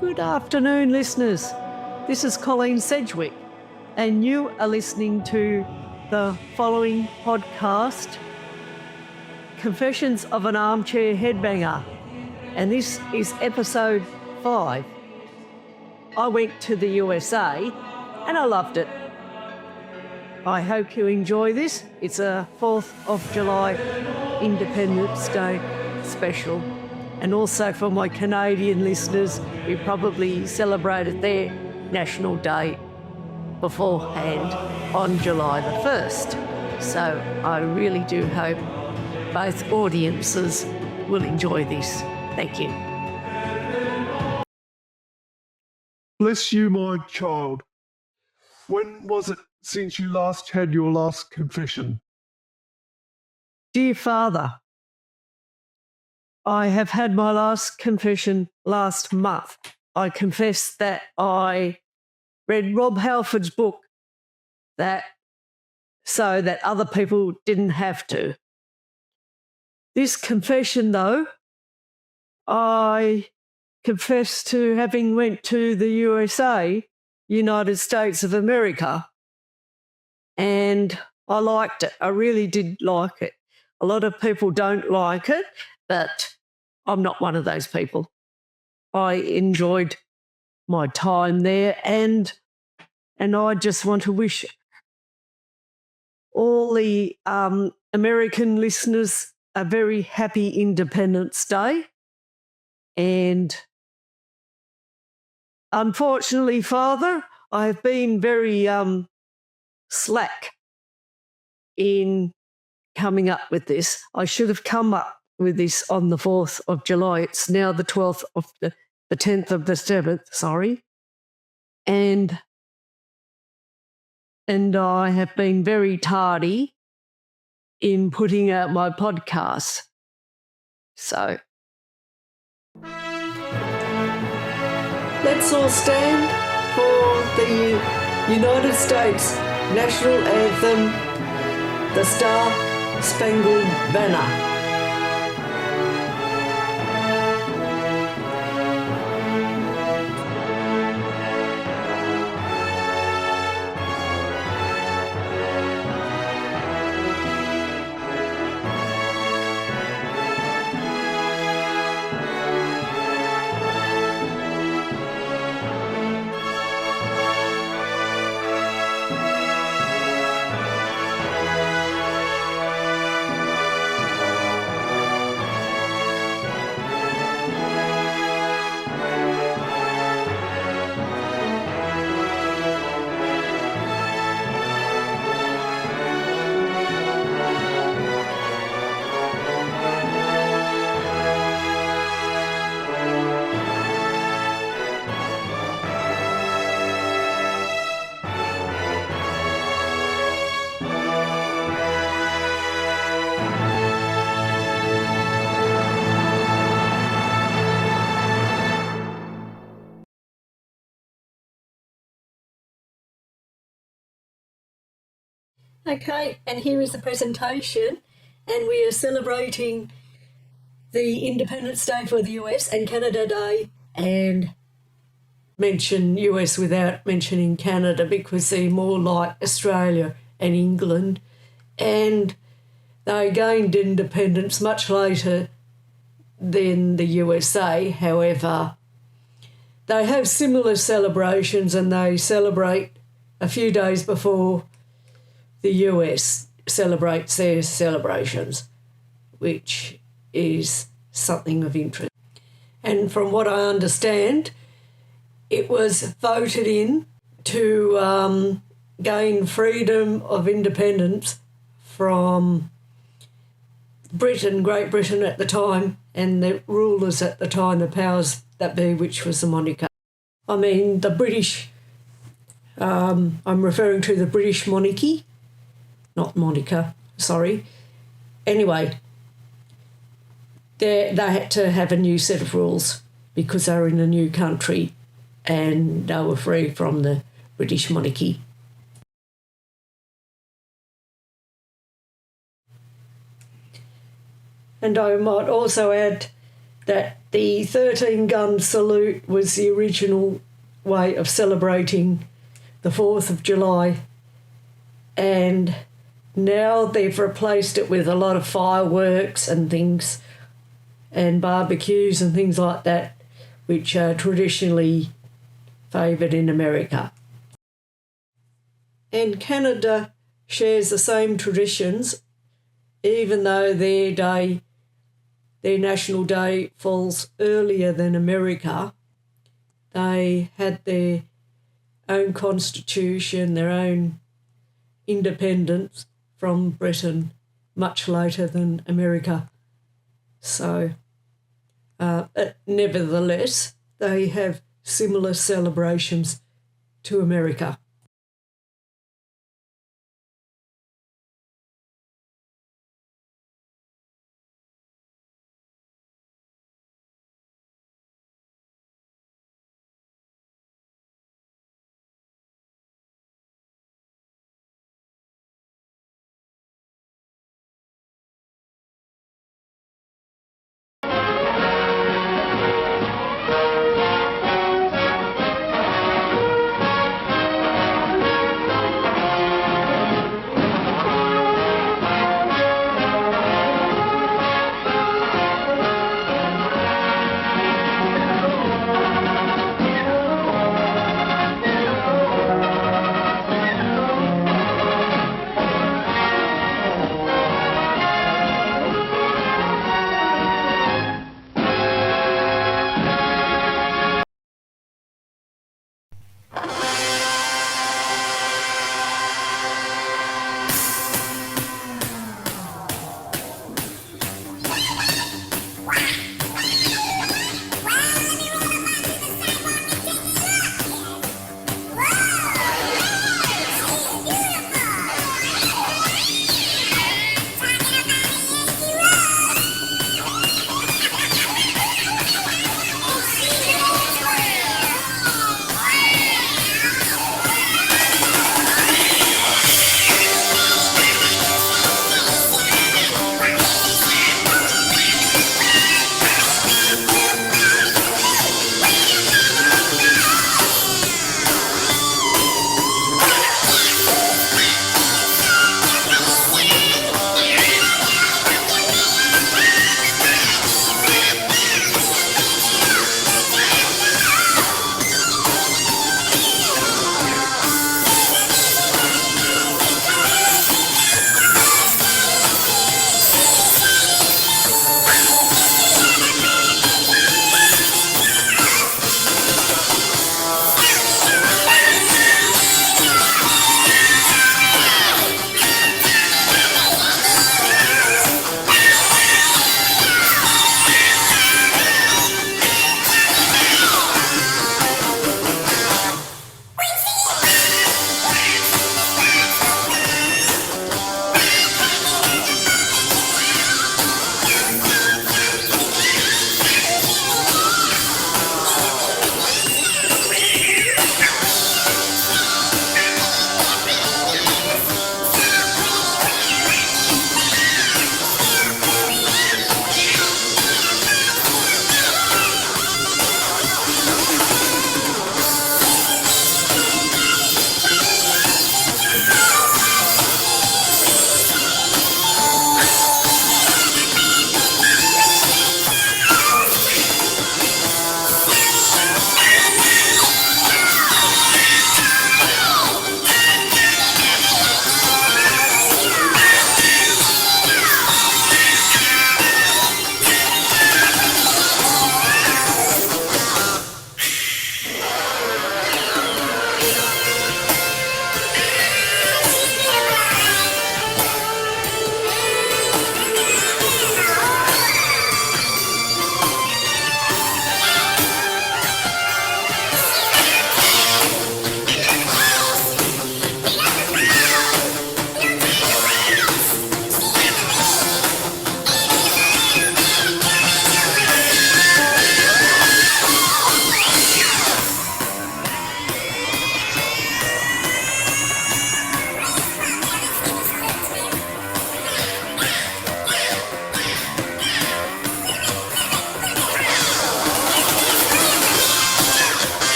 Good afternoon, listeners. This is Colleen Sedgwick, and you are listening to the following podcast, Confessions of an Armchair Headbanger, and this is episode 5. I went to the USA and I loved it. I hope you enjoy this. It's a 4th of July Independence Day special. And also for my Canadian listeners, we probably celebrated their National Day beforehand on July the 1st. So I really do hope both audiences will enjoy this. Thank you. Bless you, my child. When was it since you last had your last confession? Dear Father, I have had my last confession last month. I confess that I read Rob Halford's book so that other people didn't have to. This confession, though, I confess to having went to the USA, United States of America, and I liked it. I really did like it. A lot of people don't like it, but I'm not one of those people. I enjoyed my time there, and I just want to wish all the American listeners a very happy Independence Day. And unfortunately, Father, I have been very slack in coming up with this. I should have come up with this on the 4th of July. It's now the 12th of the 10th of the 7th, sorry. And I have been very tardy in putting out my podcast. So let's all stand for the United States National Anthem, the Star Spangled Banner. Okay, and here is the presentation, and we are celebrating the Independence Day for the US and Canada Day, and mention US without mentioning Canada because they're more like Australia and England, and they gained independence much later than the USA. However, they have similar celebrations, and they celebrate a few days before the US celebrates their celebrations, which is something of interest. And from what I understand, it was voted in to gain freedom of independence from Great Britain at the time, and the rulers at the time, the powers that be, which was the monarchy. I mean, the British, I'm referring to the British monarchy, not Monica, sorry. Anyway, they had to have a new set of rules because they were in a new country and they were free from the British monarchy. And I might also add that the 13-gun salute was the original way of celebrating the 4th of July, and now they've replaced it with a lot of fireworks and things and barbecues and things like that, which are traditionally favoured in America. And Canada shares the same traditions, even though their National Day falls earlier than America. They had their own constitution, their own independence from Britain much later than America. So, but nevertheless, they have similar celebrations to America.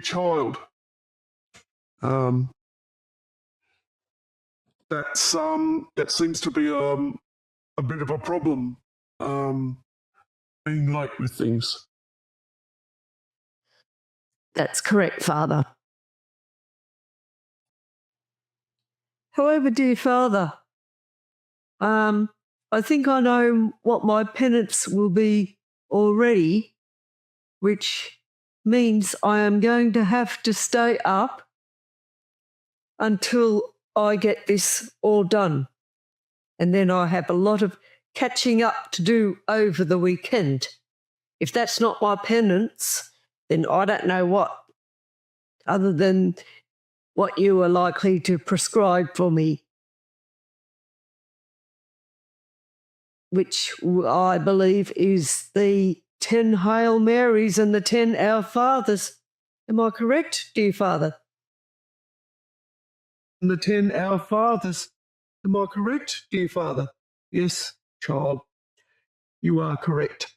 child. That seems to be a bit of a problem. Being late with things. That's correct, Father. However, dear Father, I think I know what my penance will be already, which means I am going to have to stay up until I get this all done. And then I have a lot of catching up to do over the weekend. If that's not my penance, then I don't know what, other than what you are likely to prescribe for me, which I believe is the 10 Hail Marys and the 10 Our Fathers. Am I correct, dear Father? And the 10 Our Fathers. Am I correct, dear Father? Yes, child. You are correct.